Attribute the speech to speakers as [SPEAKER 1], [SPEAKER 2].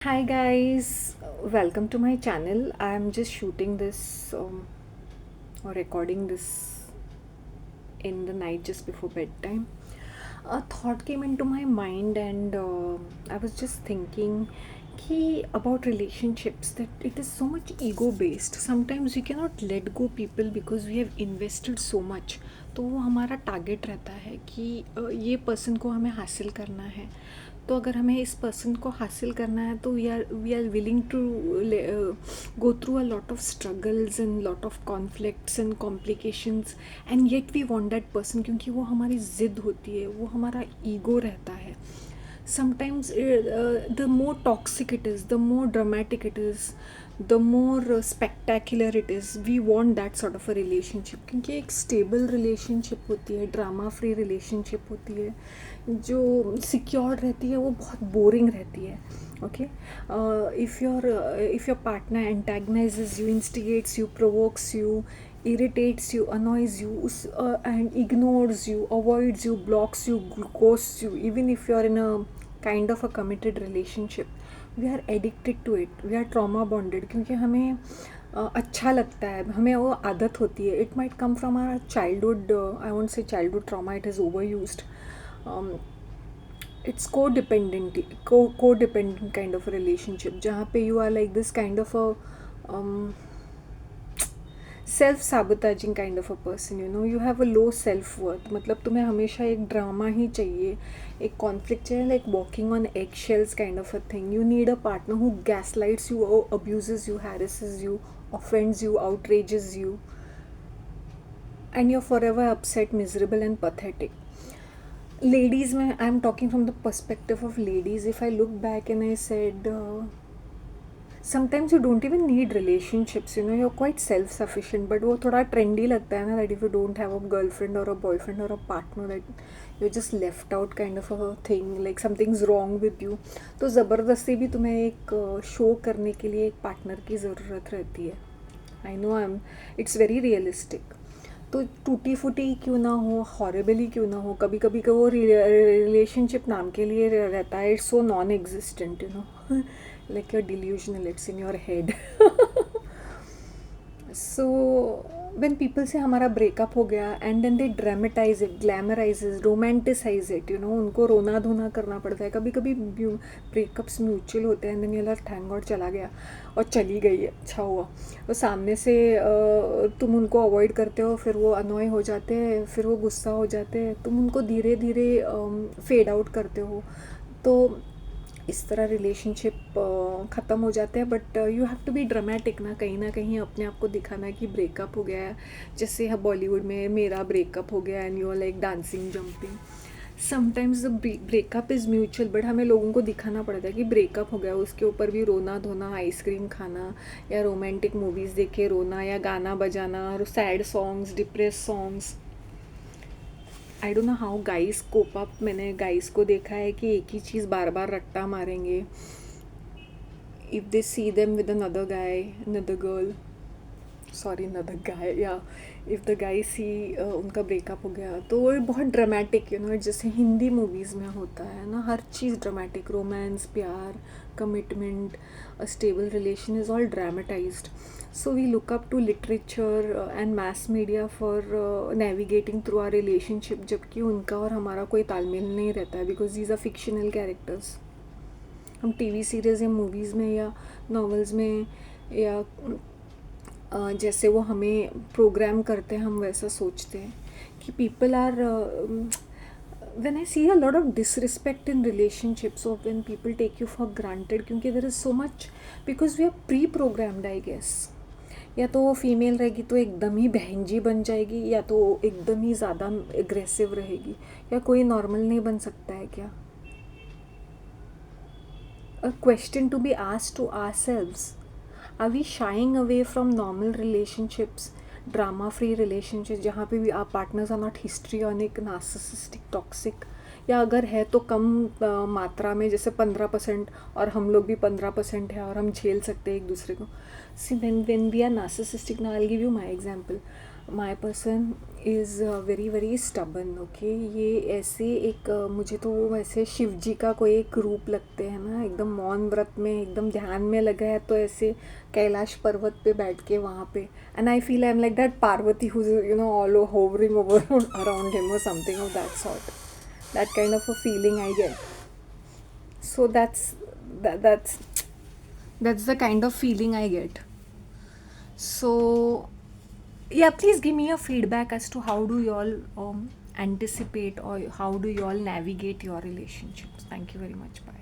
[SPEAKER 1] Hi guys, welcome to my channel. I am just shooting this or recording this in the night just before bedtime. A thought came into my mind, and I was just thinking about relationships that it is so much ego based. Sometimes we cannot let go people because we have invested so much. तो वो हमारा target रहता है कि ये person को हमें हासिल करना है. तो अगर हमें इस पर्सन को हासिल करना है तो we are willing to go through a lot of struggles and lot of conflicts and complications, and yet we want that person, क्योंकि वो हमारी ज़िद होती है, वो हमारा ईगो रहता है. Sometimes the more toxic it is, the more dramatic it is, the more spectacular it is, we want that sort of a relationship. क्योंकि एक स्टेबल रिलेशनशिप होती है, ड्रामा फ्री रिलेशनशिप होती है, जो सिक्योर रहती है, वो बहुत बोरिंग रहती है. Okay, if your partner antagonizes you, instigates you, provokes you, irritates you, annoys you, and ignores you, avoids you, blocks you, ghosts you, even if you are in a kind of a committed relationship, we are addicted to it, we are trauma bonded, क्योंकि हमें अच्छा लगता है, हमें वो आदत होती है. It might come from our childhood. I won't say childhood trauma, it is overused. It's codependent kind of a relationship, जहाँ पे you are like this kind of a um, self sabotage kind of a person. You have a low self worth. मतलब तुम्हें हमेशा एक drama ही चाहिए, एक conflict चाहिए, like walking on egg shells kind of a thing. You need a partner who gas lights you, abuses you, harasses you, offends you, outrages you, and you're forever upset, miserable, and pathetic. Ladies, I'm talking from the perspective of ladies. If I look back and I said, sometimes you don't even need relationships, you are quite self sufficient. But वो थोड़ा trendy लगता है ना, that if you don't have a girlfriend और a boyfriend और a partner, that you just left out kind of a thing, like something's wrong with you. तो ज़बरदस्ती भी तुम्हें एक शो करने के लिए एक पार्टनर की ज़रूरत रहती है. I know, it's very realistic. तो टूटी फूटी क्यों ना हो, हॉरेबली क्यों ना हो, कभी कभी का वो रिलेशनशिप नाम के लिए रहता है. It's so non existent, like you're delusional, it's in your head. So when people say हमारा ब्रेकअप हो गया, and then they dramatize it, glamorize, romanticize it, उनको रोना धोना करना पड़ता है. कभी कभी ब्रेकअप्स म्यूचुअल होते हैं, and then you're like thank God चला गया और चली गई, अच्छा हुआ. और सामने से तुम उनको अवॉइड करते हो, फिर वो अनॉय हो जाते हैं, फिर वो गुस्सा हो जाते हैं, तुम उनको धीरे धीरे फेड आउट करते हो. तो इस तरह रिलेशनशिप ख़त्म हो जाते हैं. But you have to be dramatic ना कहीं अपने आप को दिखाना है कि ब्रेकअप हो गया है. जैसे बॉलीवुड में मेरा ब्रेकअप हो गया, and you are like dancing, jumping. Sometimes the breakup is mutual, but हमें लोगों को दिखाना पड़ता है कि ब्रेकअप हो गया, उसके ऊपर भी रोना धोना, आइसक्रीम खाना, या रोमांटिक मूवीज़ देख के रोना, या गाना बजाना, sad songs, depress songs. I don't know how guys cope up. मैंने गाइस को देखा है कि एक ही चीज़ बार बार रट्टा मारेंगे. If they see them with another guy, another girl, sorry another guy, या इफ़ द गाय सी उनका ब्रेकअप हो गया, तो वो बहुत ड्रामेटिक, जैसे हिंदी मूवीज़ में होता है ना, हर चीज़ ड्रामेटिक. रोमांस, प्यार, commitment, a stable relation is all dramatised. So we look up to literature and mass media for navigating through our relationship, जबकि उनका और हमारा कोई तालमेल नहीं रहता है, because these are fictional characters. हम टीवी सीरीज़ या मूवीज़ में या नॉवेल्स में, या जैसे वो हमें प्रोग्राम करते हैं, हम वैसा सोचते हैं कि people are. when I see a lot of disrespect in relationships, or when people take you for granted, क्योंकि there is so much, because we are pre-programmed, I guess. या तो वो फीमेल रहेगी तो एकदम ही बहन जी बन जाएगी, या तो एकदम ही ज़्यादा एग्रेसिव रहेगी, या कोई नॉर्मल नहीं बन सकता है क्या? A question to be asked to ourselves. Are we shying away from normal relationships, drama free relationships, जहाँ पे भी our partners are not histrionic, narcissistic, toxic, या अगर है तो कम मात्रा में, जैसे 15%, और हम लोग भी 15% है और हम झेल सकते हैं एक दूसरे को. सी when we are narcissistic, now I'll give you my example. My person is very very stubborn, okay. ये ऐसे एक मुझे तो वो वैसे शिव जी का कोई एक रूप लगते हैं ना, एकदम मौन व्रत में एकदम ध्यान में लगा है, तो ऐसे कैलाश पर्वत पे बैठ के वहाँ पे, and I feel I am like that Parvati whose you know all hovering over around him और something of that sort, that kind of a feeling I get. So that, that's the kind of feeling I get. So yeah, please give me a feedback as to how do you all anticipate, or how do you all navigate your relationships. Thank you very much. Bye.